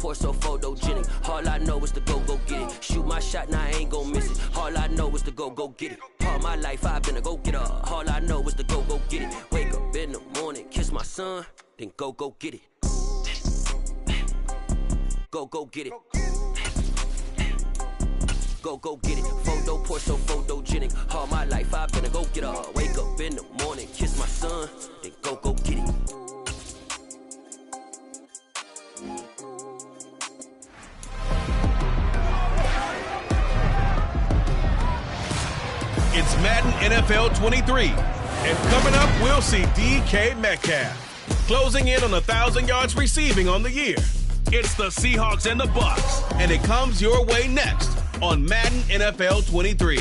pour so photogenic. All I know is to go get it. Shoot my shot, now I ain't gon' miss it. All I know is to go get it. All my life I've been a go-getter. All I know is to go get it. Wake up in the morning, kiss my son, then go get it. Go get it. Go get it. Photo pour so photogenic. All my life I've been a go-getter. Wake up in the morning, kiss my son, then go get it. It's Madden NFL 23. And coming up, we'll see DK Metcalf closing in on 1,000 yards receiving on the year. It's the Seahawks and the Bucs, and it comes your way next on Madden NFL 23.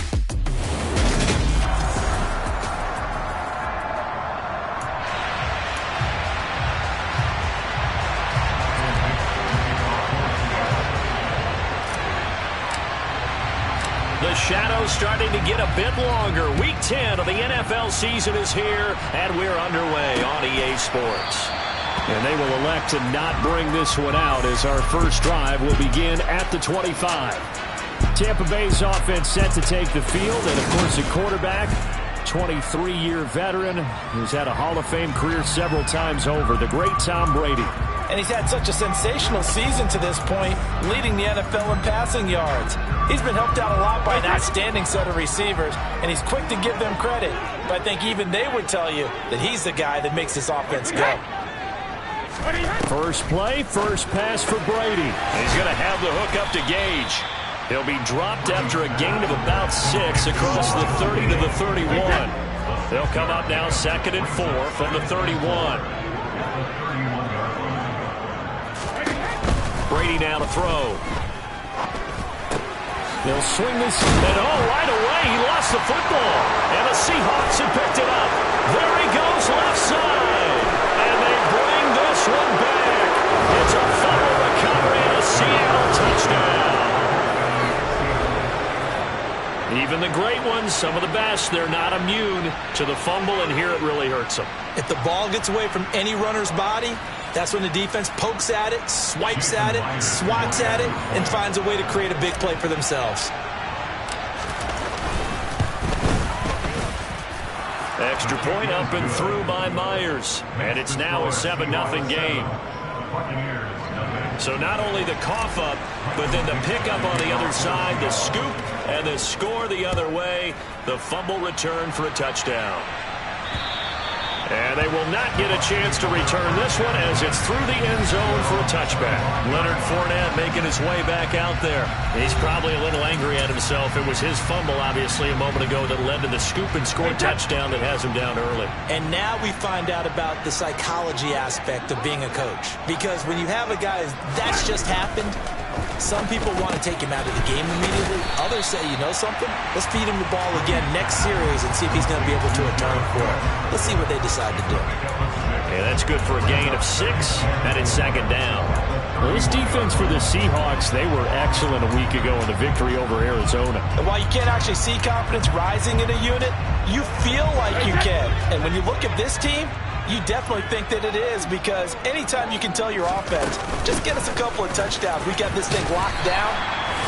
The shadow's starting to get a bit longer. Week 10 of the NFL season is here, and we're underway on EA Sports. And they will elect to not bring this one out as our first drive will begin at the 25. Tampa Bay's offense set to take the field, and of course the quarterback, 23-year veteran who's had a Hall of Fame career several times over, the great Tom Brady. And he's had such a sensational season to this point, leading the NFL in passing yards. He's been helped out a lot by an outstanding set of receivers, and he's quick to give them credit. But I think even they would tell you that he's the guy that makes this offense go. First play, first pass for Brady. He's going to have the hook up to Gage. He'll be dropped after a gain of about 6 across the 30 to the 31. They'll come up now 2nd and 4 from the 31. Brady now to throw. They'll swing this, and right away he lost the football. And the Seahawks have picked it up. There he goes, left side. And they bring this one back. It's a fumble recovery and a Seattle touchdown. Even the great ones, some of the best, they're not immune to the fumble, and here it really hurts them. If the ball gets away from any runner's body, that's when the defense pokes at it, swipes at it, swats at it, and finds a way to create a big play for themselves. Extra point up and through by Myers. And it's now a 7-0 game. So not only the cough up, but then the pickup on the other side, the scoop, and the score the other way. The fumble return for a touchdown. And they will not get a chance to return this one as it's through the end zone for a touchback. Leonard Fournette making his way back out there. He's probably a little angry at himself. It was his fumble, obviously, a moment ago that led to the scoop and score touchdown that has him down early. And now we find out about the psychology aspect of being a coach. Because when you have a guy that's just happened, some people want to take him out of the game immediately. Others say, you know something? Let's feed him the ball again next series and see if he's going to be able to atone for it. Let's see what they decide to do. Yeah, that's good for a gain of 6, and it's 2nd down. Well, this defense for the Seahawks, they were excellent a week ago in the victory over Arizona. And while you can't actually see confidence rising in a unit, you feel like you can. And when you look at this team, you definitely think that it is, because anytime you can tell your offense, just get us a couple of touchdowns, we got this thing locked down,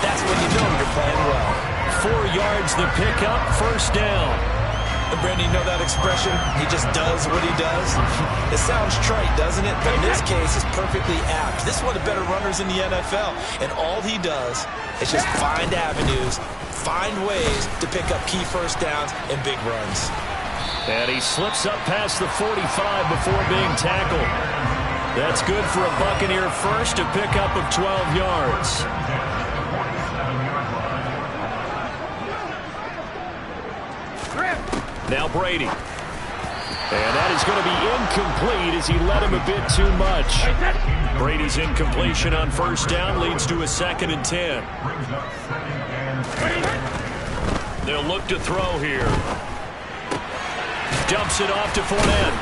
that's when you know you're playing well. 4 yards the pickup, 1st down. And Brandon, you know that expression? He just does what he does. It sounds trite, doesn't it? But in this case, it's perfectly apt. This is one of the better runners in the NFL, and all he does is just find avenues, find ways to pick up key first downs and big runs. And he slips up past the 45 before being tackled. That's good for a Buccaneer first, a pickup of 12 yards. Now Brady. And that is going to be incomplete as he led him a bit too much. Brady's incompletion on 1st down leads to a 2nd and 10. They'll look to throw here. Dumps it off to Fournette.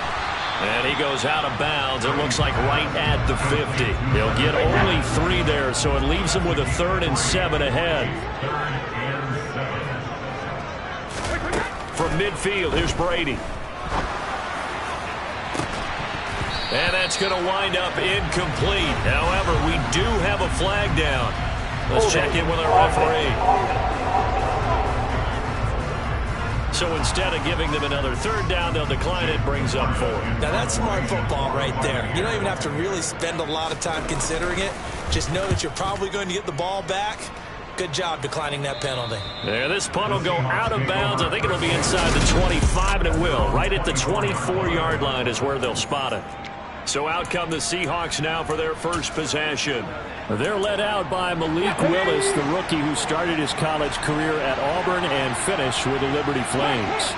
And he goes out of bounds. It looks like right at the 50. He'll get only 3 there, so it leaves him with a 3rd and 7 ahead. From midfield, here's Brady. And that's going to wind up incomplete. However, we do have a flag down. Let's check in with our referee. So instead of giving them another third down, they'll decline it, brings up 4. Now that's smart football right there. You don't even have to really spend a lot of time considering it. Just know that you're probably going to get the ball back. Good job declining that penalty. Yeah, this punt will go out of bounds. I think it'll be inside the 25, and it will. Right at the 24-yard line is where they'll spot it. So out come the Seahawks now for their first possession. They're led out by Malik Willis, the rookie who started his college career at Auburn and finished with the Liberty Flames.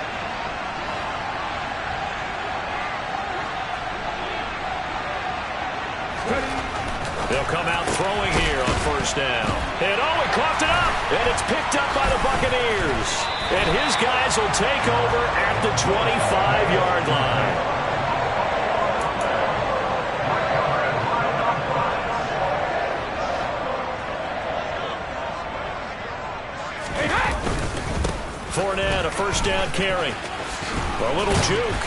They'll come out throwing here on first down. And he coughed it up. And it's picked up by the Buccaneers. And his guys will take over at the 25-yard line. Fournette, a first down carry. A little juke.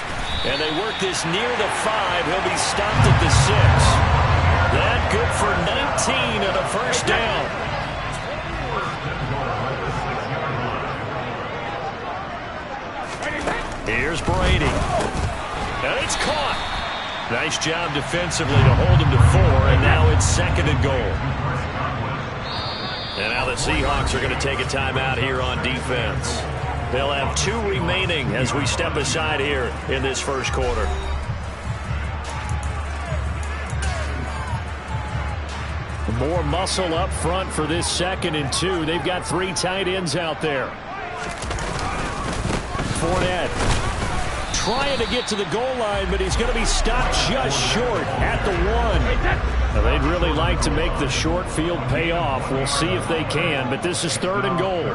And they work this near the 5. He'll be stopped at the 6. That good for 19 and a first down. Here's Brady. And it's caught. Nice job defensively to hold him to 4, and now it's 2nd and goal. And now the Seahawks are going to take a timeout here on defense. They'll have 2 remaining as we step aside here in this first quarter. More muscle up front for this 2nd and 2. They've got 3 tight ends out there. Fournette trying to get to the goal line, but he's going to be stopped just short at the 1. Now, they'd really like to make the short field pay off. We'll see if they can, but this is 3rd and goal.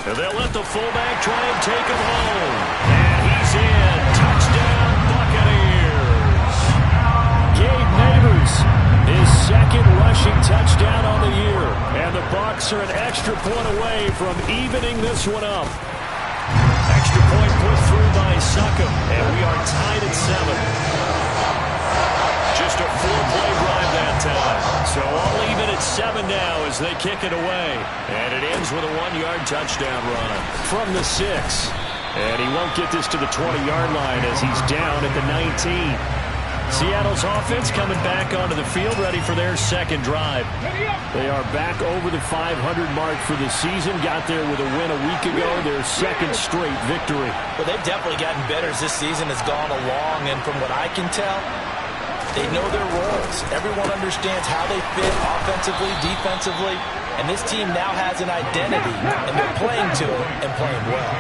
And they'll let the fullback try and take him home. And he's in. Touchdown, Buccaneers. Gabe Nabers, his 2nd rushing touchdown on the year. And the Bucs are an extra point away from evening this one up. Extra point put through by Succop. And we are tied at 7. Just a 4-play drive that time. So all even at 7 now as they kick it away. And it ends with a 1-yard touchdown run from the 6. And he won't get this to the 20-yard line as he's down at the 19. Seattle's offense coming back onto the field, ready for their 2nd drive. They are back over the 500 mark for the season. Got there with a win a week ago, their 2nd straight victory. Well, they've definitely gotten better as this season has gone along, and from what I can tell, they know their roles. Everyone understands how they fit offensively, defensively, and this team now has an identity, and they're playing to it and playing well.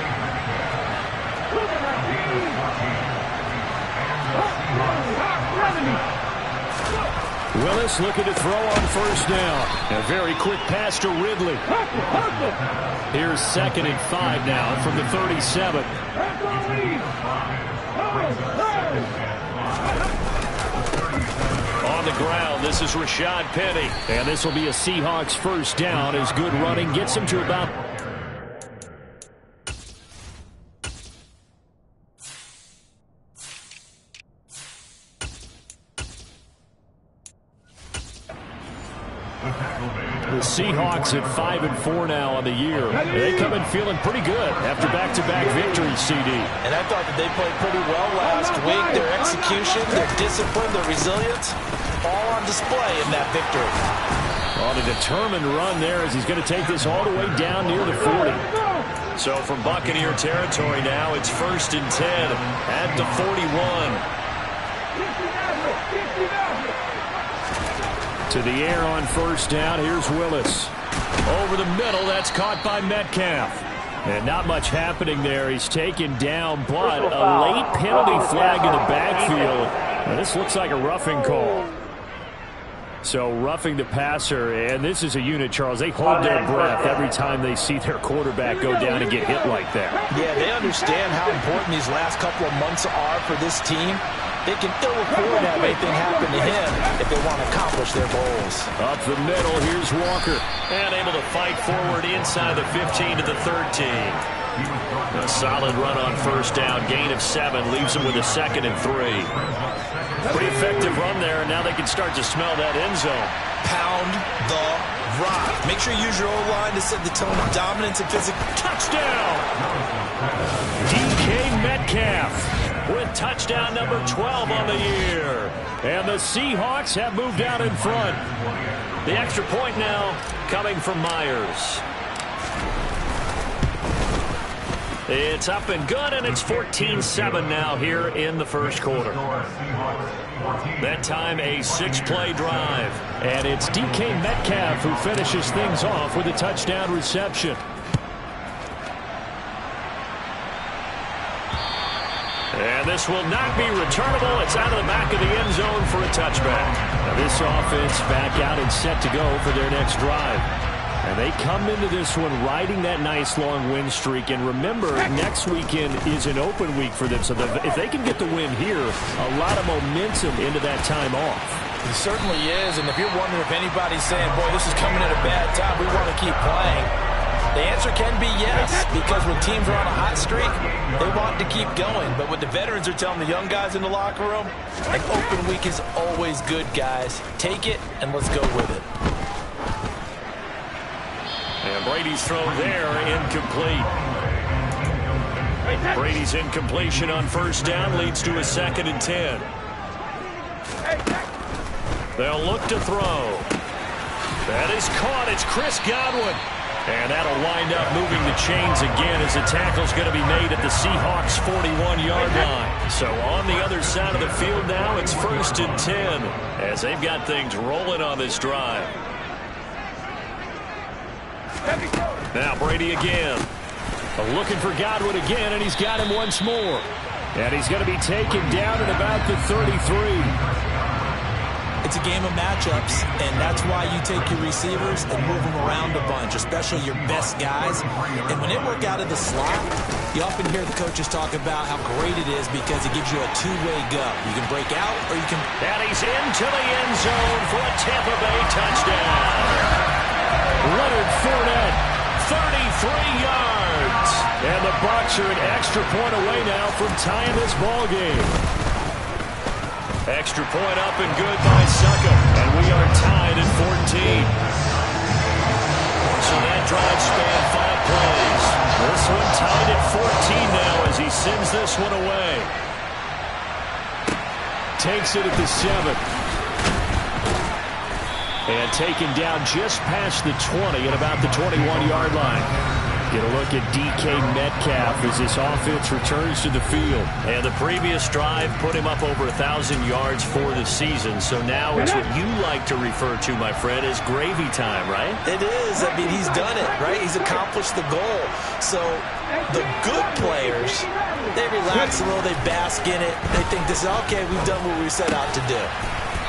Willis looking to throw on first down. A very quick pass to Ridley. Here's 2nd and 5 now from the 37. On the ground, this is Rashad Penny. And this will be a Seahawks first down as good running gets him to about... The Seahawks at 5-4 now on the year. They come in feeling pretty good after back-to-back victories, CD. And I thought that they played pretty well last week. Their execution, their discipline, their resilience, all on display in that victory. On a determined run there as he's going to take this all the way down near the 40. So from Buccaneer territory now, it's 1st and 10 at the 41. To the air on first down. Here's Willis. Over the middle. That's caught by Metcalf. And not much happening there. He's taken down, but a late penalty flag in the backfield. And this looks like a roughing call. So roughing the passer, and this is a unit, Charles. They hold their breath every time they see their quarterback go down and get hit like that. Yeah, they understand how important these last couple of months are for this team. They can ill afford to have anything happen to him if they want to accomplish their goals. Up the middle, here's Walker. And able to fight forward inside the 15 to the 13. A solid run on first down. Gain of 7 leaves them with a 2nd and 3. Pretty effective run there, and now they can start to smell that end zone. Pound the rock. Make sure you use your O-line to set the tone of dominance and physical. Touchdown! DK Metcalf with touchdown number 12 on the year. And the Seahawks have moved out in front. The extra point now coming from Myers. It's up and good, and it's 14-7 now here in the first quarter. That time a 6-play drive. And it's DK Metcalf who finishes things off with a touchdown reception. And this will not be returnable. It's out of the back of the end zone for a touchback. Now this offense back out and set to go for their next drive. And they come into this one riding that nice long win streak. And remember, next weekend is an open week for them. So if they can get the win here, a lot of momentum into that time off. It certainly is. And if you're wondering if anybody's saying, boy, this is coming at a bad time, we want to keep playing, the answer can be yes. Because when teams are on a hot streak, they want to keep going. But what the veterans are telling the young guys in the locker room, an open week is always good, guys. Take it and let's go with it. And Brady's throw there, incomplete. Brady's incompletion on first down leads to a 2nd and 10. They'll look to throw. That is caught. It's Chris Godwin. And that'll wind up moving the chains again as the tackle's going to be made at the Seahawks' 41-yard line. So on the other side of the field now, it's 1st and 10 as they've got things rolling on this drive. Now Brady again. Looking for Godwin again, and he's got him once more. And he's going to be taken down at about the 33. It's a game of matchups, and that's why you take your receivers and move them around a bunch, especially your best guys. And when they work out of the slot, you often hear the coaches talk about how great it is because it gives you a two-way go. You can break out, or you can... And he's into the end zone for a Tampa Bay touchdown. Leonard Fournette, 33 yards. And the Bucs are an extra point away now from tying this ball game. Extra point up and good by Succop. And we are tied at 14. So that drive spanned 5 plays. This one tied at 14 now as he sends this one away. Takes it at the 7. And taken down just past the 20 at about the 21-yard line. Get a look at DK Metcalf as this offense returns to the field. And the previous drive put him up over 1,000 yards for the season. So now it's what you like to refer to, my friend, as gravy time, right? It is. I mean, he's done it, right? He's accomplished the goal. So the good players, they relax a little, they bask in it. They think this is, okay, we've done what we set out to do.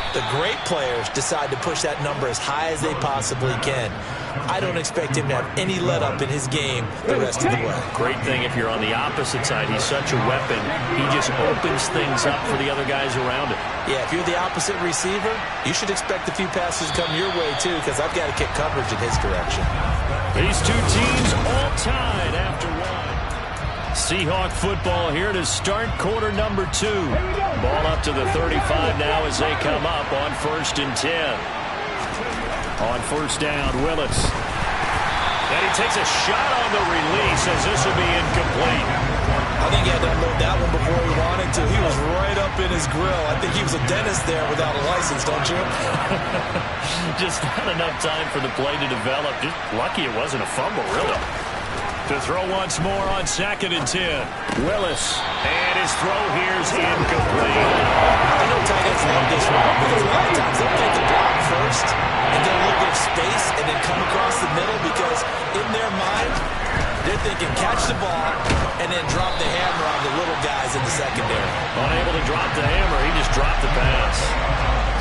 The great players decide to push that number as high as they possibly can. I don't expect him to have any let-up in his game the rest of the way. Great thing if you're on the opposite side. He's such a weapon. He just opens things up for the other guys around him. Yeah, if you're the opposite receiver, you should expect a few passes to come your way, too, because I've got to kick coverage in his direction. These two teams all tied after one. Seahawk football here to start quarter number 2. Ball up to the 35 now as they come up on 1st and 10. On first down, Willis. And he takes a shot on the release as this will be incomplete. I think he had to unload that one before he wanted to. He was right up in his grill. I think he was a dentist there without a license, don't you? Just not enough time for the play to develop. Just lucky it wasn't a fumble, really. To throw once more on 2nd and 10. Willis. And his throw here's incomplete. I know tight ends love this one because a lot of times they'll take the block first and get a little bit of space and then come across the middle because in their mind, they're thinking catch the ball and then drop the hammer on the little guys in the secondary. Unable to drop the hammer, he just dropped the pass.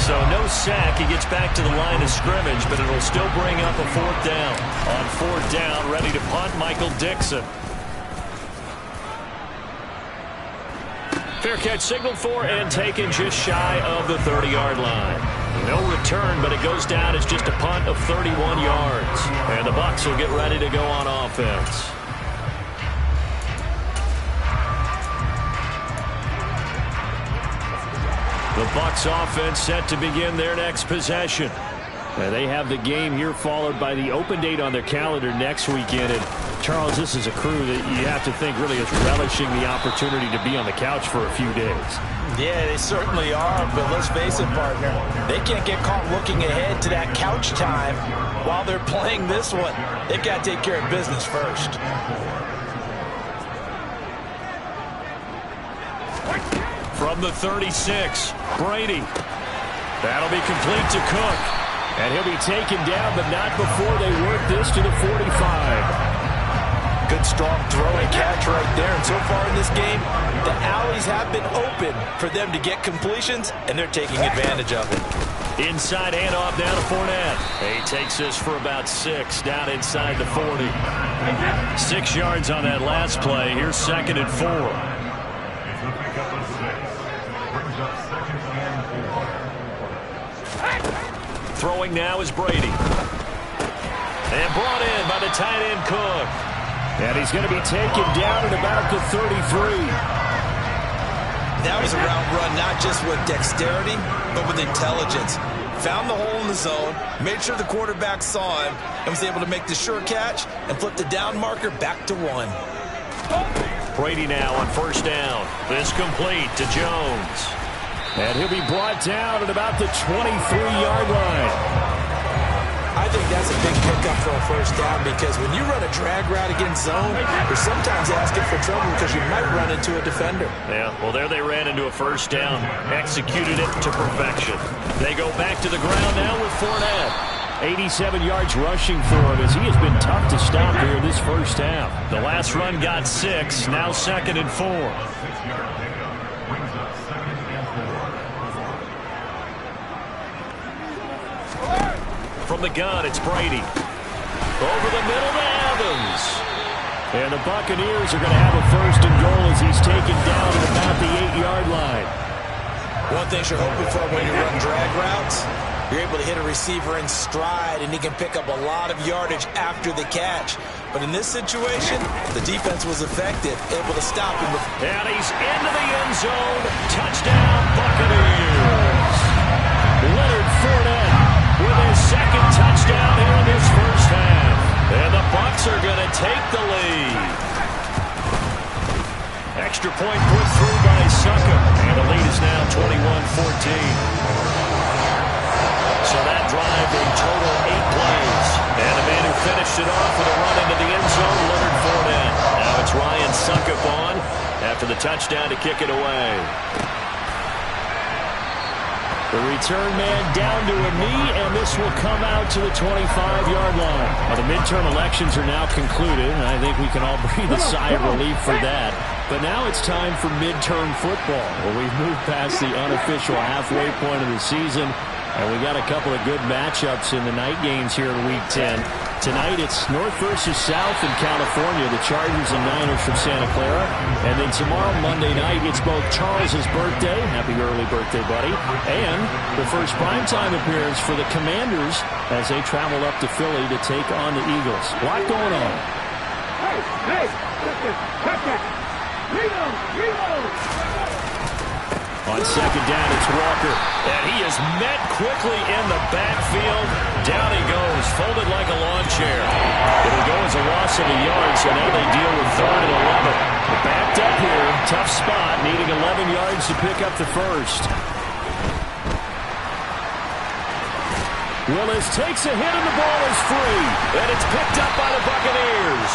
So no sack, he gets back to the line of scrimmage, but it'll still bring up a 4th down. On 4th down, ready to punt, Michael Dixon. Fair catch signaled for and taken just shy of the 30-yard line. No return, but it goes down as just a punt of 31 yards. And the Bucs will get ready to go on offense. The Bucs offense set to begin their next possession. They have the game here followed by the open date on their calendar next weekend. And Charles, this is a crew that you have to think really is relishing the opportunity to be on the couch for a few days. Yeah, they certainly are, but let's face it, partner. They can't get caught looking ahead to that couch time while they're playing this one. They've got to take care of business first. From the 36, Brady. That'll be complete to Cook. And he'll be taken down, but not before they work this to the 45. Good, strong throw and catch right there. And so far in this game, the alleys have been open for them to get completions, and they're taking advantage of it. Inside handoff down to Fournette. He takes this for about 6 down inside the 40. 6 yards on that last play. Here's 2nd and 4. Throwing now is Brady. And brought in by the tight end Cook. And he's going to be taken down at about the 33. That was a route run not just with dexterity, but with intelligence. Found the hole in the zone, made sure the quarterback saw him, and was able to make the sure catch and flip the down marker back to 1. Brady now on 1st down. This complete to Jones. And he'll be brought down at about the 23-yard line. I think that's a big pickup for a 1st down because when you run a drag route against zone, you're sometimes asking for trouble because you might run into a defender. Yeah, well, there they ran into a 1st down. Executed it to perfection. They go back to the ground now with Fournette. 87 yards rushing for him as he has been tough to stop here this 1st half. The last run got 6, now 2nd and 4. From the gun, it's Brady. Over the middle to Evans. And the Buccaneers are going to have a 1st and goal as he's taken down at about the 8-yard line. One thing you're hoping for when you run drag routes, you're able to hit a receiver in stride, and he can pick up a lot of yardage after the catch. But in this situation, the defense was effective, able to stop him. And he's into the end zone. Touchdown, Buccaneers. Leonard Fournette with his 2nd touchdown here in this 1st half. And the Bucs are going to take the lead. Extra point put through by Succop. And the lead is now 21-14. So that drive in total 8 plays. And the man who finished it off with a run into the end zone, Leonard Fournette. Now it's Ryan Succop on after the touchdown to kick it away. The return man down to a knee, and this will come out to the 25-yard line. Well, the midterm elections are now concluded, and I think we can all breathe a sigh of relief for that. But now it's time for midterm football, where we've moved past the unofficial halfway point of the season, and we got a couple of good matchups in the night games here in Week 10. Tonight it's North versus South in California, the Chargers and Niners from Santa Clara. And then tomorrow, Monday night, it's both Charles's birthday, happy early birthday, buddy, and the first primetime appearance for the Commanders as they travel up to Philly to take on the Eagles. A lot going on. Hey, check that. Reload. On 2nd down, it's Walker. And he is met quickly in the backfield. Down he goes, folded like a lawn chair. It'll go as a loss of a yard, so now they deal with 3rd and 11. Backed up here, tough spot, needing 11 yards to pick up the 1st. Willis takes a hit and the ball is free. And it's picked up by the Buccaneers.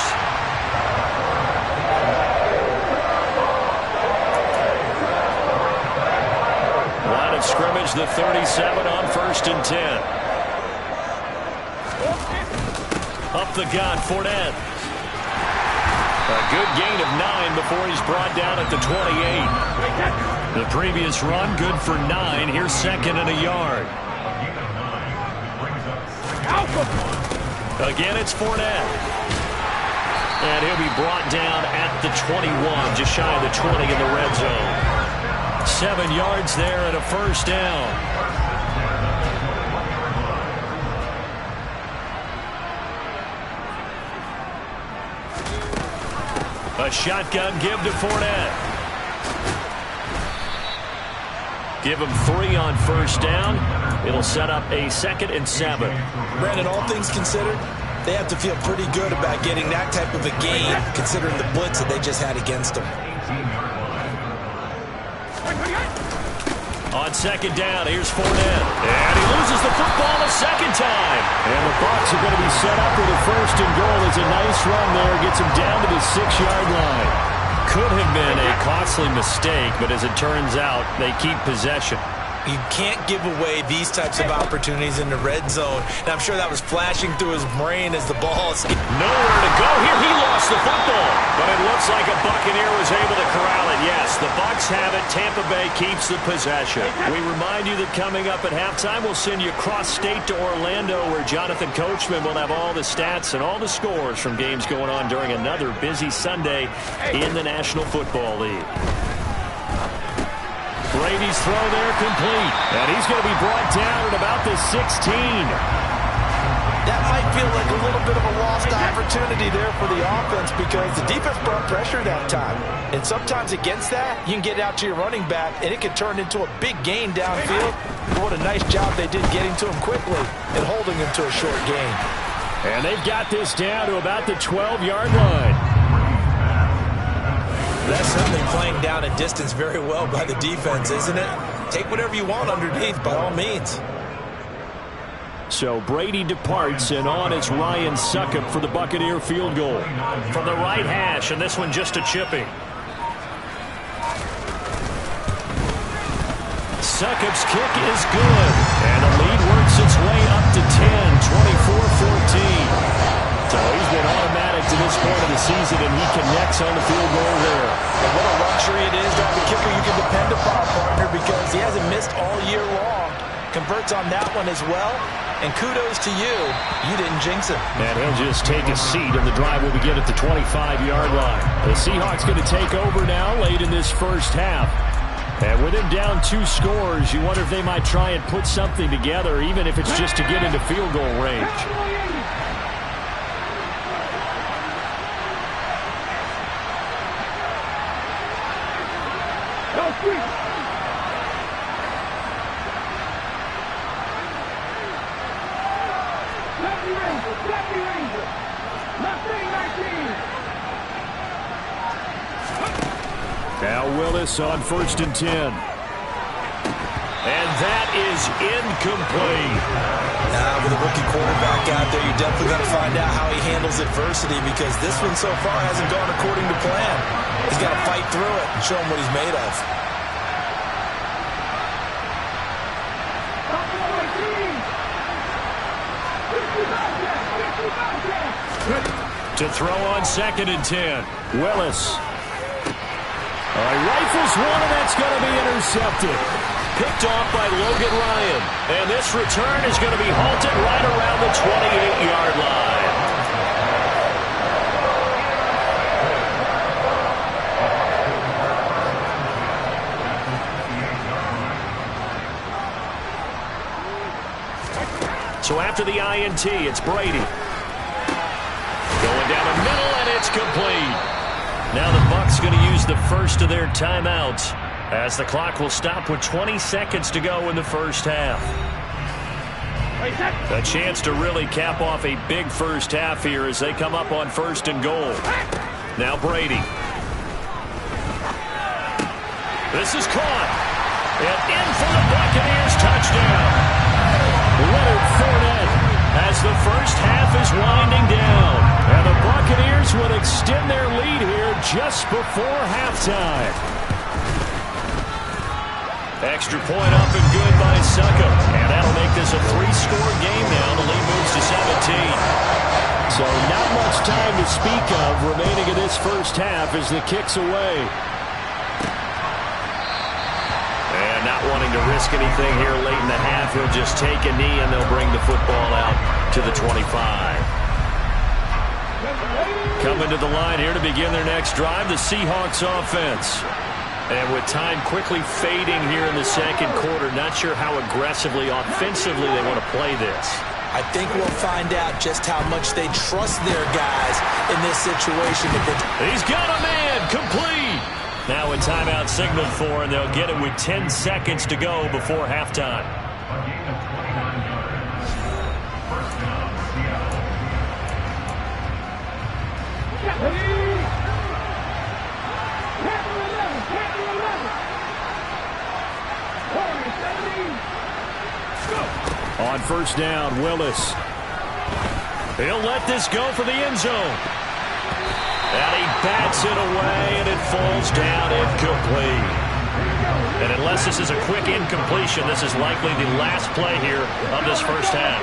Line of scrimmage, the 37 on 1st and 10. Up the gun, Fournette. A good gain of 9 before he's brought down at the 28. The previous run, good for 9. Here's 2nd and a yard. Again, it's Fournette. And he'll be brought down at the 21, just shy of the 20 in the red zone. 7 yards there and a 1st down. A shotgun give to Fournette. Give them 3 on first down. It'll set up a 2nd and 7. Brandon, all things considered, they have to feel pretty good about getting that type of a gain, considering the blitz that they just had against them. On 2nd down, here's Fournette. And he loses the football a 2nd time. And the Bucs are going to be set up with a 1st and goal. It's a nice run there. Gets him down to the 6-yard line. Could have been a costly mistake, but as it turns out, they keep possession. You can't give away these types of opportunities in the red zone. And I'm sure that was flashing through his brain as the ball is... Nowhere to go here. He lost the football. But it looks like a Buccaneer was able to corral it. Yes, the Bucs have it. Tampa Bay keeps the possession. We remind you that coming up at halftime, we'll send you cross-state to Orlando, where Jonathan Coachman will have all the stats and all the scores from games going on during another busy Sunday in the National Football League. Brady's throw there complete. And he's going to be brought down at about the 16. That might feel like a little bit of a lost opportunity there for the offense because the defense brought pressure that time. And sometimes against that, you can get out to your running back, and it can turn into a big gain downfield. What a nice job they did getting to him quickly and holding him to a short gain. And they've got this down to about the 12-yard line. That's certainly playing down a distance very well by the defense, isn't it? Take whatever you want underneath, by all means. So Brady departs, and on is Ryan Succop for the Buccaneer field goal. From the right hash, and this one just a chipping. Succop's kick is good. And the lead works its way up to 10, 24-14. So he's been automatic to this point of the season, and he connects on the field goal there. And what a luxury it is to have a kicker you can depend upon, partner, because he hasn't missed all year long. Converts on that one as well. And kudos to you. You didn't jinx him. And he'll just take a seat, and the drive will begin at the 25-yard line. The Seahawks going to take over now late in this first half. And with him down 2 scores, you wonder if they might try and put something together, even if it's just to get into field goal range. Now Willis on 1st and 10. And that is incomplete. Now, with a rookie quarterback out there, you're definitely going to find out how he handles adversity because this one so far hasn't gone according to plan. He's got to fight through it and show him what he's made of. To throw on 2nd and 10. Willis. Rifles one, and that's going to be intercepted. Picked off by Logan Ryan. And this return is going to be halted right around the 28-yard line. So after the INT, it's Brady. Going down the middle, and it's complete. Now the Bucs going to use the first of their timeouts as the clock will stop with 20 seconds to go in the first half. A chance to really cap off a big first half here as they come up on 1st and goal. Now Brady. This is caught. And in for the Buccaneers touchdown. Leonard Fournette as the first half is winding down. And the Buccaneers will extend their lead here just before halftime. Extra point up and good by Succop. And that'll make this a 3-score game now. The lead moves to 17. So not much time to speak of remaining in this first half as the kick's away. And not wanting to risk anything here late in the half, he'll just take a knee and they'll bring the football out to the 25. Coming to the line here to begin their next drive, the Seahawks offense. And with time quickly fading here in the second quarter, not sure how aggressively, offensively they want to play this. I think we'll find out just how much they trust their guys in this situation. He's got a man, complete. Now a timeout signaled for, and they'll get it with 10 seconds to go before halftime. On first down, Willis. He'll let this go for the end zone. And he bats it away, and it falls down incomplete. And unless this is a quick incompletion, this is likely the last play here of this first half.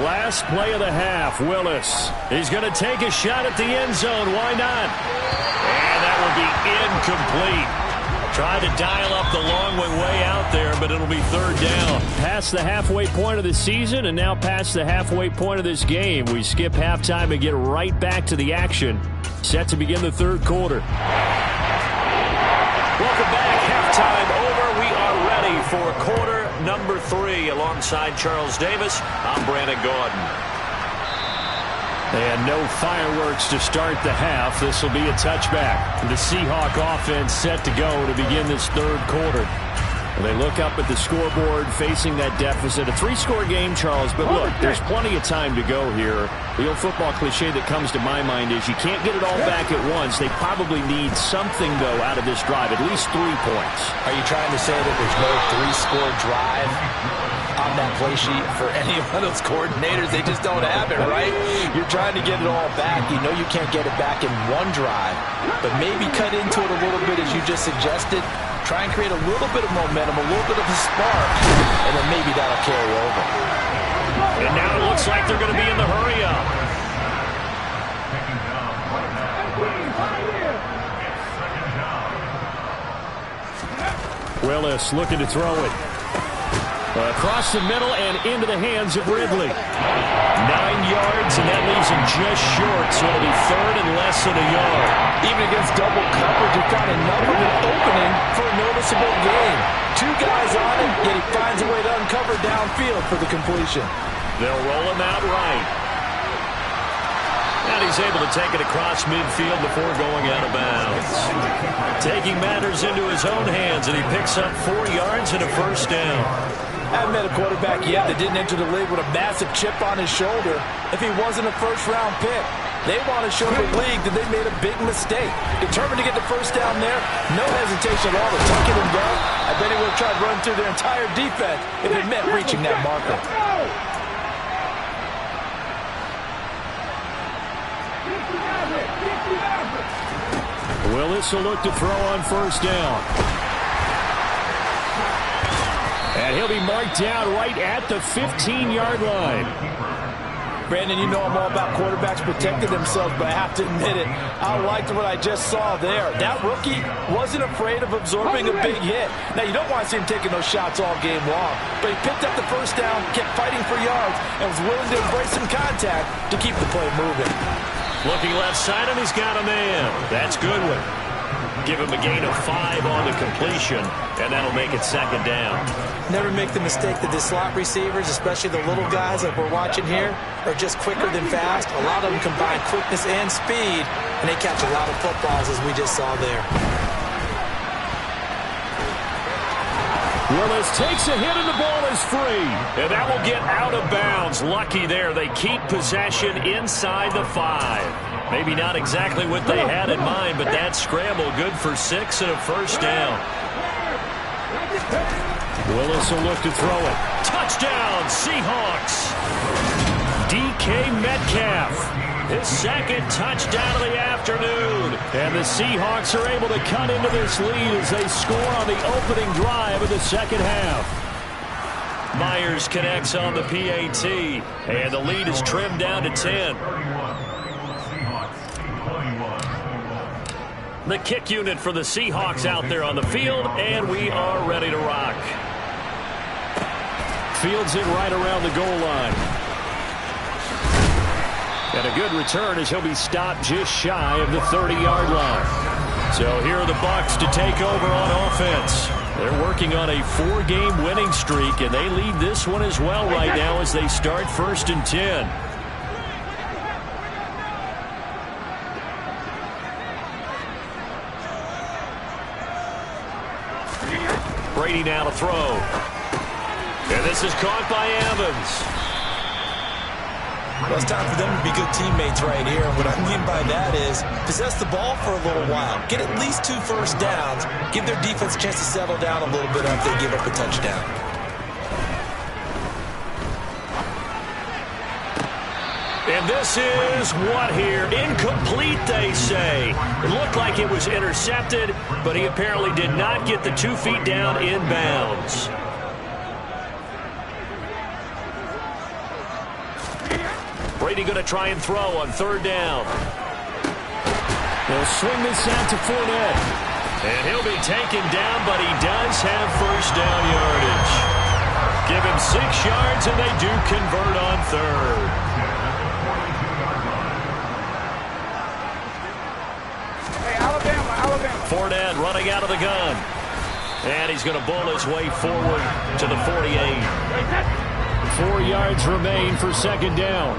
Last play of the half, Willis. He's going to take a shot at the end zone. Why not? And that will be incomplete. Tried to dial up the long way out there, but it'll be third down. Past the halfway point of the season and now past the halfway point of this game. We skip halftime and get right back to the action. Set to begin the third quarter. Welcome back. Halftime over. We are ready for quarter number 3. Alongside Charles Davis, I'm Brandon Gordon. And no fireworks to start the half. This will be a touchback. The Seahawk offense set to go to begin this third quarter. They look up at the scoreboard facing that deficit. A 3-score game, Charles, but look, there's plenty of time to go here. The old football cliche that comes to my mind is you can't get it all back at once. They probably need something, though, out of this drive, at least 3 points. Are you trying to say that there's no 3-score drive on that play sheet for any one of those coordinators? They just don't have it, right? You're trying to get it all back. You know you can't get it back in one drive, but maybe cut into it a little bit as you just suggested. Try and create a little bit of momentum, a little bit of a spark, and then maybe that'll carry over. And now it looks like they're going to be in the hurry-up. Willis looking to throw it. Across the middle and into the hands of Ridley. 9 yards, and that leaves him just short, so it'll be third and less than a yard. Even against double coverage, he found enough of an opening for a noticeable gain. 2 guys on it, yet he finds a way to uncover downfield for the completion. They'll roll him out right. And he's able to take it across midfield before going out of bounds. Taking matters into his own hands, and he picks up 4 yards and a first down. I haven't met a quarterback yet that didn't enter the league with a massive chip on his shoulder if he wasn't a first-round pick. They want to show the league that they made a big mistake. Determined to get the first down there, no hesitation at all to tuck it and go. I bet he would have tried running through their entire defense if it meant reaching that marker. Willis will look to throw on first down. And he'll be marked down right at the 15-yard line. Brandon, you know I'm all about quarterbacks protecting themselves, but I have to admit it, I liked what I just saw there. That rookie wasn't afraid of absorbing a big hit. Now, you don't want to see him taking those shots all game long, but he picked up the first down, kept fighting for yards, and was willing to embrace some contact to keep the play moving. Looking left side, and he's got a man. That's Goodwin. Give him a gain of 5 on the completion, and that'll make it second down. Never make the mistake that the slot receivers, especially the little guys like we're watching here, are just quicker than fast. A lot of them combine quickness and speed, and they catch a lot of footballs, as we just saw there. Willis takes a hit, and the ball is free. And that will get out of bounds. Lucky there. They keep possession inside the 5. Maybe not exactly what they had in mind, but that scramble good for 6 and a first down. Willis will look to throw it. Touchdown, Seahawks. DK Metcalf. His second touchdown of the afternoon. And the Seahawks are able to cut into this lead as they score on the opening drive of the second half. Myers connects on the PAT, and the lead is trimmed down to 10. The kick unit for the Seahawks out there on the field, and we are ready to rock. Fields it right around the goal line. And a good return as he'll be stopped just shy of the 30-yard line. So here are the Bucs to take over on offense. They're working on a 4-game winning streak, and they lead this one as well right now as they start 1st and 10. Brady now to throw. And this is caught by Evans. Well, it's time for them to be good teammates right here. And what I mean by that is possess the ball for a little while. Get at least 2 first downs. Give their defense a chance to settle down a little bit after they give up a touchdown. And this is what here? Incomplete, they say. It looked like it was intercepted, but he apparently did not get the 2 feet down in bounds. Brady going to try and throw on 3rd down. They'll swing this out to Fournette. And he'll be taken down, but he does have first down yardage. Give him 6 yards, and they do convert on 3rd. Fournette running out of the gun. And he's going to bull his way forward to the 48. 4 yards remain for 2nd down.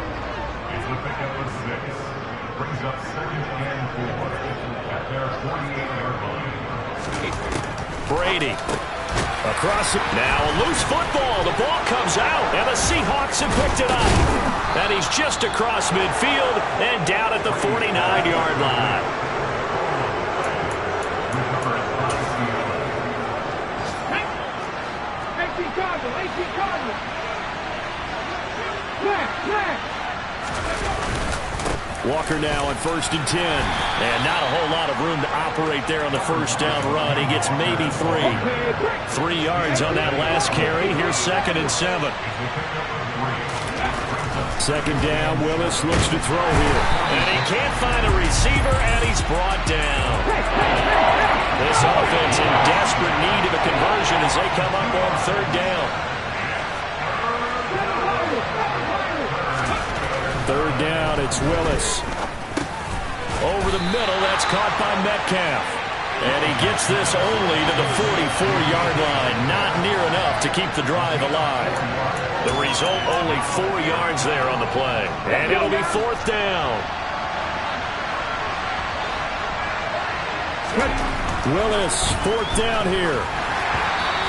Brady. Across it. Now a loose football. The ball comes out, and the Seahawks have picked it up. And he's just across midfield and down at the 49-yard line. Walker now on 1st and 10. And not a whole lot of room to operate there on the first down run. He gets maybe 3. 3 yards on that last carry. Here's 2nd and 7. 2nd down. Willis looks to throw here. And he can't find a receiver, and he's brought down. This offense in desperate need of a conversion as they come up on 3rd down. 3rd down, it's Willis. Over the middle, that's caught by Metcalf. And he gets this only to the 44-yard line. Not near enough to keep the drive alive. The result, only 4 yards there on the play. And it'll be 4th down. Willis, 4th down here.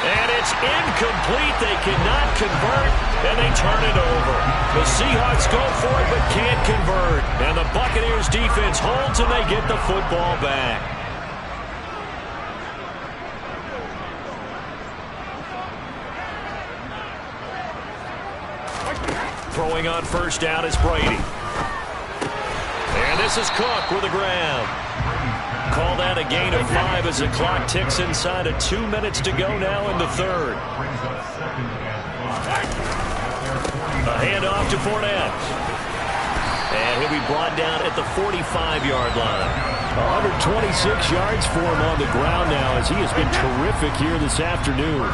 And it's incomplete. They cannot convert, and they turn it over. The Seahawks go for it, but can't convert. And the Buccaneers defense holds, and they get the football back. Throwing on 1st down is Brady. And this is Cook with a grab. Call that a gain of 5 as the clock ticks inside of 2 minutes to go now in the 3rd. A handoff to Fournette. And he'll be brought down at the 45-yard line. 126 yards for him on the ground now as he has been terrific here this afternoon.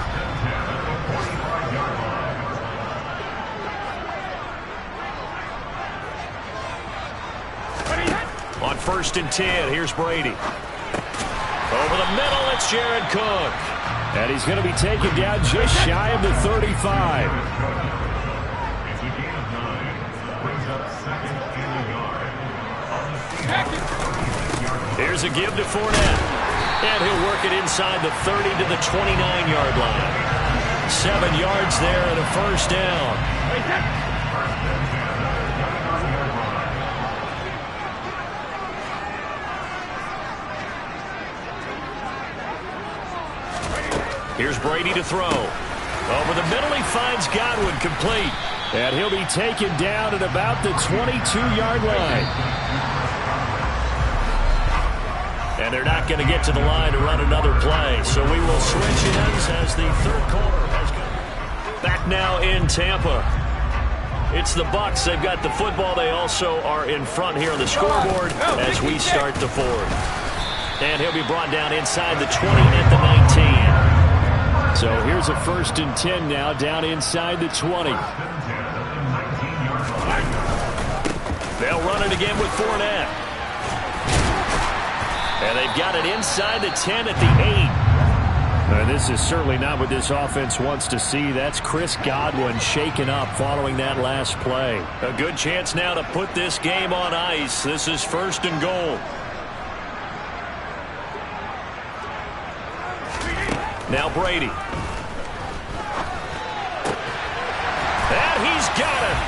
On 1st and 10, here's Brady. Over the middle, it's Jared Cook. And he's going to be taken down just shy of the 35. Here's a give to Fournette. And he'll work it inside the 30 to the 29-yard line. 7 yards there and a first down. Here's Brady to throw. Over the middle, he finds Godwin complete. And he'll be taken down at about the 22-yard line. And they're not going to get to the line to run another play. So we will switch ends as the 3rd quarter has come. Back now in Tampa. It's the Bucs. They've got the football. They also are in front here on the scoreboard as we start the 4th. And he'll be brought down inside the 20 at the 19. So here's a 1st and 10 now down inside the 20. They'll run it again with Fournette. And they've got it inside the 10 at the 8. This is certainly not what this offense wants to see. That's Chris Godwin shaken up following that last play. A good chance now to put this game on ice. This is 1st and goal. Now Brady. And he's got it.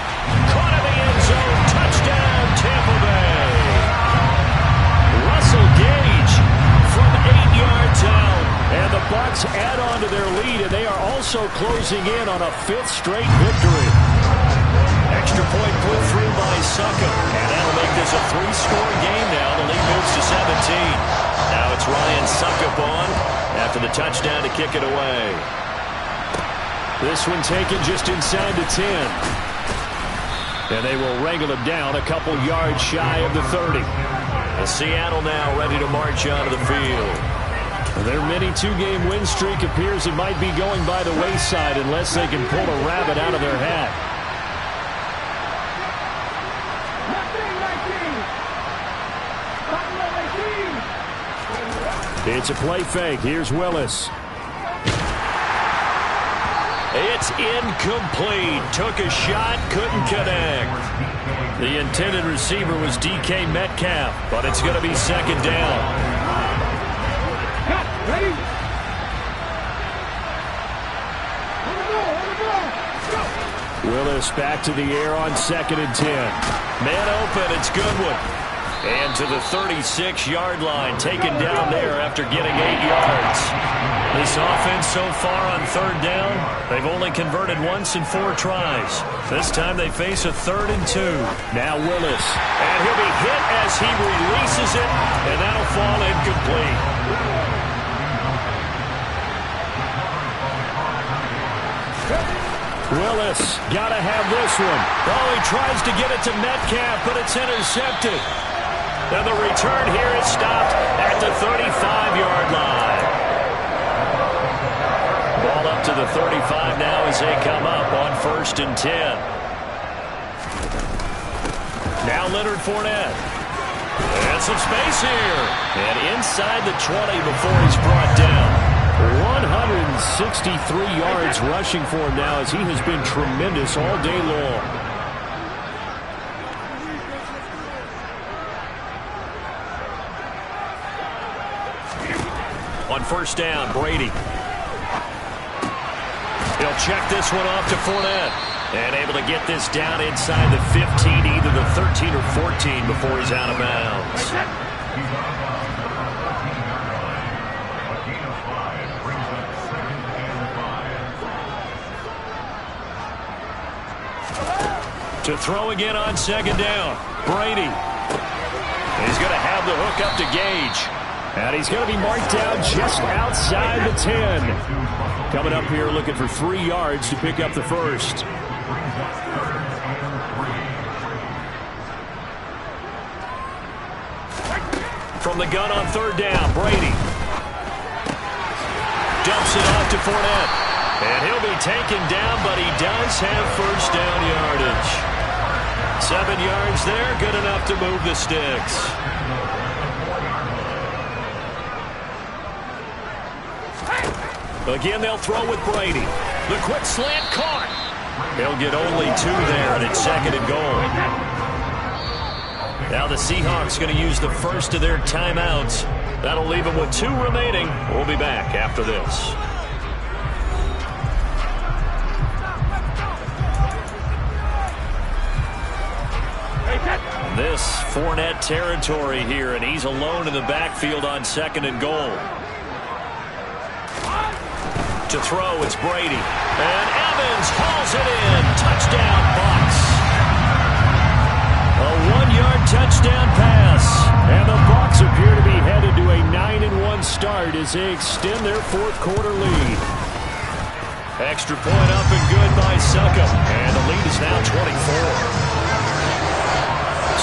Caught in the end zone. Touchdown, Tampa Bay. Russell Gage from 8 yards out. And the Bucs add on to their lead, and they are also closing in on a 5th straight victory. Extra point put through by Succop. And that'll make this a 3-score game now. The lead moves to 17. Now it's Ryan Succop on after the touchdown to kick it away. This one taken just inside the 10. And they will wrangle him down a couple yards shy of the 30. And Seattle now ready to march onto the field. Their mini 2-game win streak appears it might be going by the wayside unless they can pull a rabbit out of their hat. It's a play fake. Here's Willis. It's incomplete. Took a shot, couldn't connect. The intended receiver was DK Metcalf, but it's going to be second down. Ready? Willis back to the air on 2nd and 10. Man open, it's Goodwin. And to the 36-yard line, taken down there after getting 8 yards. This offense so far on 3rd down, they've only converted once in 4 tries. This time they face a 3rd and 2. Now Willis. And he'll be hit as he releases it, and that'll fall incomplete. Willis, gotta have this one. Oh, he tries to get it to Metcalf, but it's intercepted. And the return here is stopped at the 35-yard line. Ball up to the 35 now as they come up on 1st and 10. Now Leonard Fournette. And some space here. And inside the 20 before he's brought down. 163 yards rushing for him now as he has been tremendous all day long. On 1st down, Brady. He'll check this one off to Fournette. And able to get this down inside the 15, either the 13 or 14 before he's out of bounds. To throw again on 2nd down. Brady. He's going to have the hook up to Gage. And he's going to be marked down just outside the 10. Coming up here looking for 3 yards to pick up the first. From the gun on 3rd down, Brady. Dumps it off to Fournette. And he'll be taken down, but he does have 1st down yardage. 7 yards there, good enough to move the sticks. Again, they'll throw with Brady. The quick slant caught. He'll get only 2 there, and it's 2nd and goal. Now the Seahawks going to use the first of their timeouts. That'll leave them with 2 remaining. We'll be back after this. This Fournette territory here, and he's alone in the backfield on 2nd and goal. To throw, it's Brady. And Evans hauls it in. Touchdown, Bucs. A 1-yard touchdown pass. And the Bucs appear to be headed to a 9-1 start as they extend their 4th quarter lead. Extra point up and good by Succop. And the lead is now 24.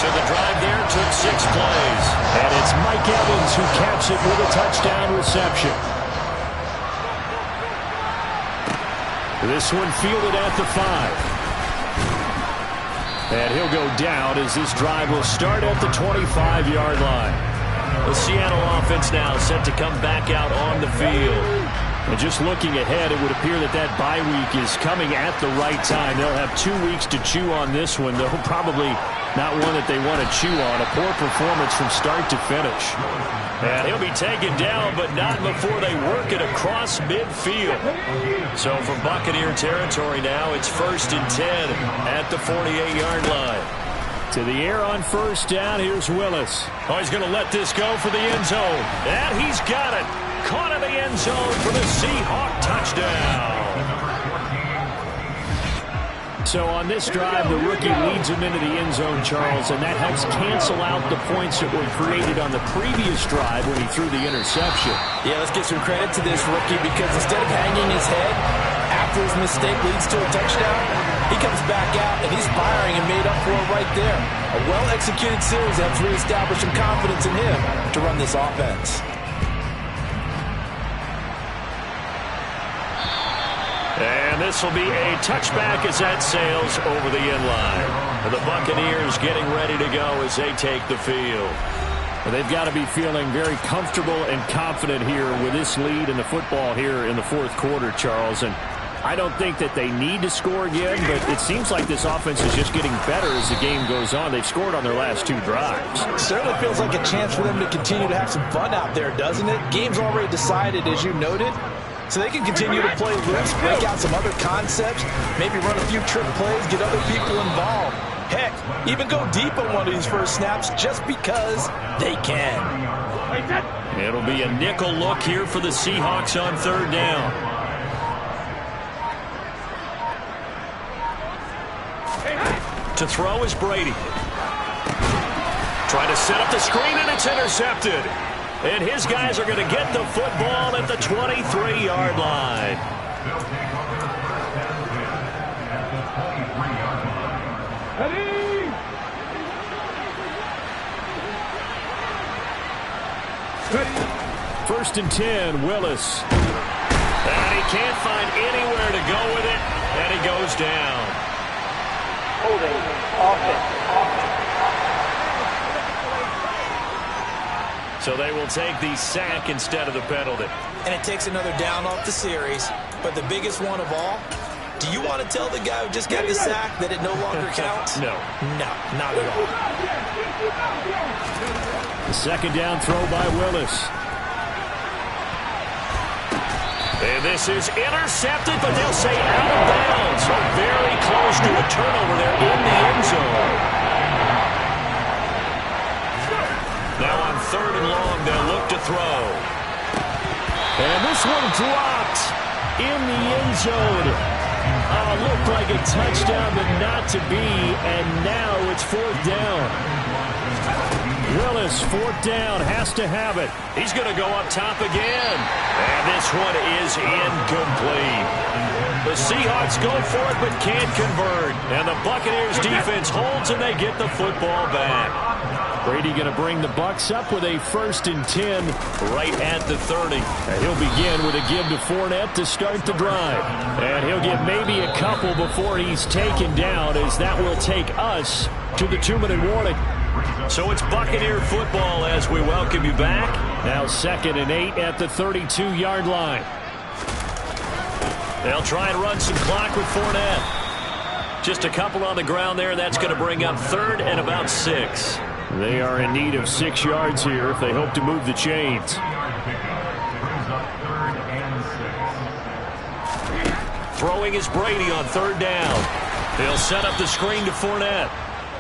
So the drive there took 6 plays. And it's Mike Evans who caps it with a touchdown reception. This one fielded at the 5. And he'll go down as this drive will start at the 25-yard line. The Seattle offense now set to come back out on the field. And just looking ahead, it would appear that that bye week is coming at the right time. They'll have 2 weeks to chew on this one, though probably not one that they want to chew on. A poor performance from start to finish. And he'll be taken down, but not before they work it across midfield. So from Buccaneer territory now, it's 1st and 10 at the 48-yard line. To the air on 1st down, here's Willis. Oh, he's going to let this go for the end zone. And he's got it. Caught in the end zone for the Seahawk touchdown. So on this drive, the rookie leads him into the end zone, Charles, and that helps cancel out the points that were created on the previous drive when he threw the interception. Yeah, let's give some credit to this rookie because instead of hanging his head after his mistake leads to a touchdown, he comes back out and he's firing and made up for it right there. A well-executed series helps reestablish some confidence in him to run this offense. And this will be a touchback as that sails over the end line. And the Buccaneers getting ready to go as they take the field. Well, they've got to be feeling very comfortable and confident here with this lead in the football here in the 4th quarter, Charles. And I don't think that they need to score again, but it seems like this offense is just getting better as the game goes on. They've scored on their last 2 drives. It certainly feels like a chance for them to continue to have some fun out there, doesn't it? Game's already decided, as you noted. So they can continue to play loose, break out some other concepts, maybe run a few trick plays, get other people involved. Heck, even go deep on one of these first snaps just because they can. It'll be a nickel look here for the Seahawks on 3rd down. To throw is Brady. Trying to set up the screen, and it's intercepted. And his guys are going to get the football at the 23-yard line. Ready? 1st and 10, Willis. And he can't find anywhere to go with it, and he goes down. Holding. Offense. So they will take the sack instead of the penalty. And it takes another down off the series. But the biggest one of all, do you want to tell the guy who just got the sack that it no longer counts? No. No, not at all. The 2nd down throw by Willis. And this is intercepted, but they'll say out of bounds. So very close to a turnover there in the end zone. Now on 3rd and long, they'll look to throw. And this one dropped in the end zone. Looked like a touchdown, but not to be. And now it's 4th down. Willis, 4th down, has to have it. He's going to go up top again. And this one is incomplete. The Seahawks go for it, but can't convert. And the Buccaneers defense holds, and they get the football back. Brady going to bring the Bucs up with a 1st and 10 right at the 30. And he'll begin with a give to Fournette to start the drive. And he'll get maybe a couple before he's taken down, as that will take us to the 2-minute warning. So it's Buccaneer football as we welcome you back. Now 2nd and 8 at the 32-yard line. They'll try and run some clock with Fournette. Just a couple on the ground there. That's going to bring up 3rd and about 6. They are in need of 6 yards here if they hope to move the chains. Throwing is Brady on 3rd down. He'll set up the screen to Fournette.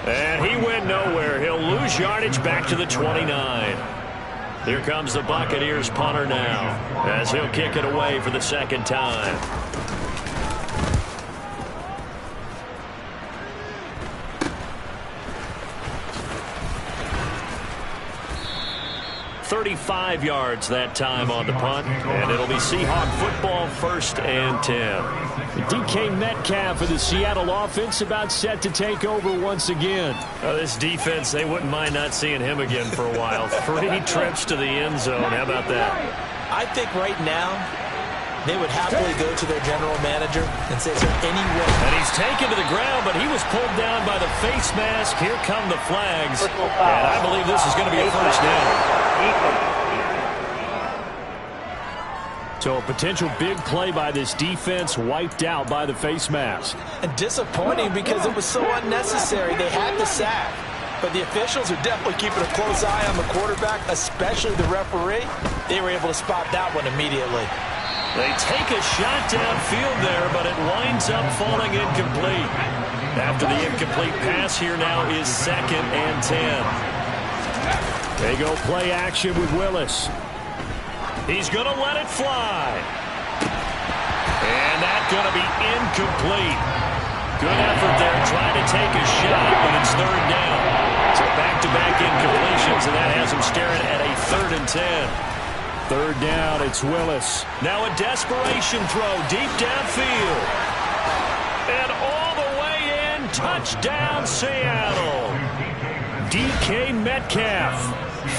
And he went nowhere. He'll lose yardage back to the 29. Here comes the Buccaneers punter now, as he'll kick it away for the 2nd time. .35 yards that time on the punt, and it'll be Seahawk football 1st and 10. DK Metcalf for the Seattle offense about set to take over once again. This defense, they wouldn't mind not seeing him again for a while. 3 trips to the end zone. How about that? I think right now they would happily go to their general manager and say, is there any way? And he's taken to the ground, but he was pulled down by the face mask. Here come the flags. And I believe this is going to be a 1st down. So a potential big play by this defense wiped out by the face mask. And disappointing because it was so unnecessary. They had the sack. But the officials are definitely keeping a close eye on the quarterback, especially the referee. They were able to spot that one immediately. They take a shot downfield there, but it winds up falling incomplete. After the incomplete pass, here now is 2nd and 10. They go play action with Willis. He's going to let it fly. And that's going to be incomplete. Good effort there trying to take a shot, but it's 3rd down. So back-to-back incompletions, and that has him staring at a 3rd and 10. 3rd down, it's Willis. Now a desperation throw deep downfield. And all the way in, touchdown Seattle. DK Metcalf,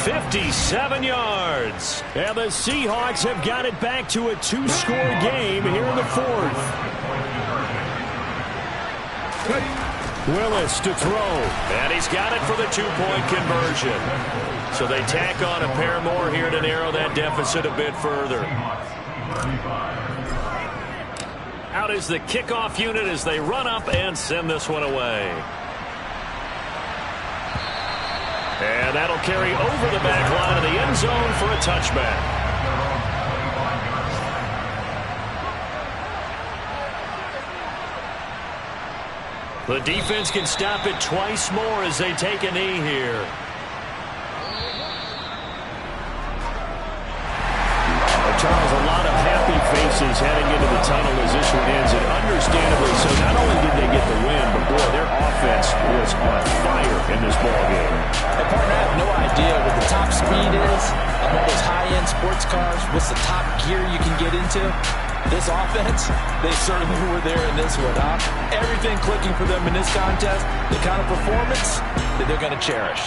57 yards. And the Seahawks have got it back to a 2-score game here in the 4th. Willis to throw. And he's got it for the 2-point conversion. So they tack on a pair more here to narrow that deficit a bit further. Out is the kickoff unit as they run up and send this one away. And that'll carry over the back line of the end zone for a touchback. The defense can stop it twice more as they take a knee here. Charles, a lot of happy faces heading into the tunnel as this one ends, and understandably so. Not only did they get the win, but boy, their offense was on fire in this ballgame. And partner, I have no idea what the top speed is on all those high-end sports cars. What's the top gear you can get into? This offense, they certainly were there in this one, huh? Everything clicking for them in this contest, the kind of performance that they're going to cherish.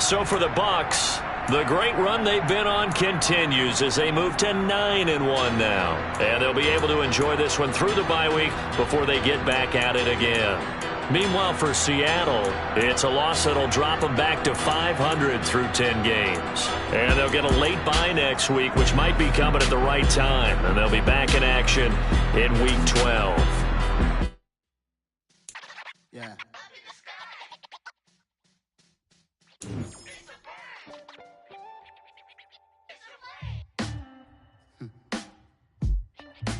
So for the Bucs, the great run they've been on continues as they move to 9-1 now. And they'll be able to enjoy this one through the bye week before they get back at it again. Meanwhile, for Seattle, it's a loss that'll drop them back to 500 through 10 games. And they'll get a late bye next week, which might be coming at the right time. And they'll be back in action in Week 12. Yeah.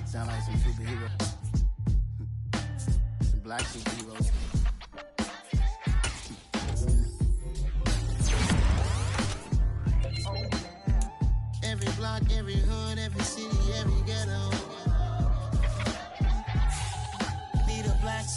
Sound like some superheroes. Some black superheroes. Every block, every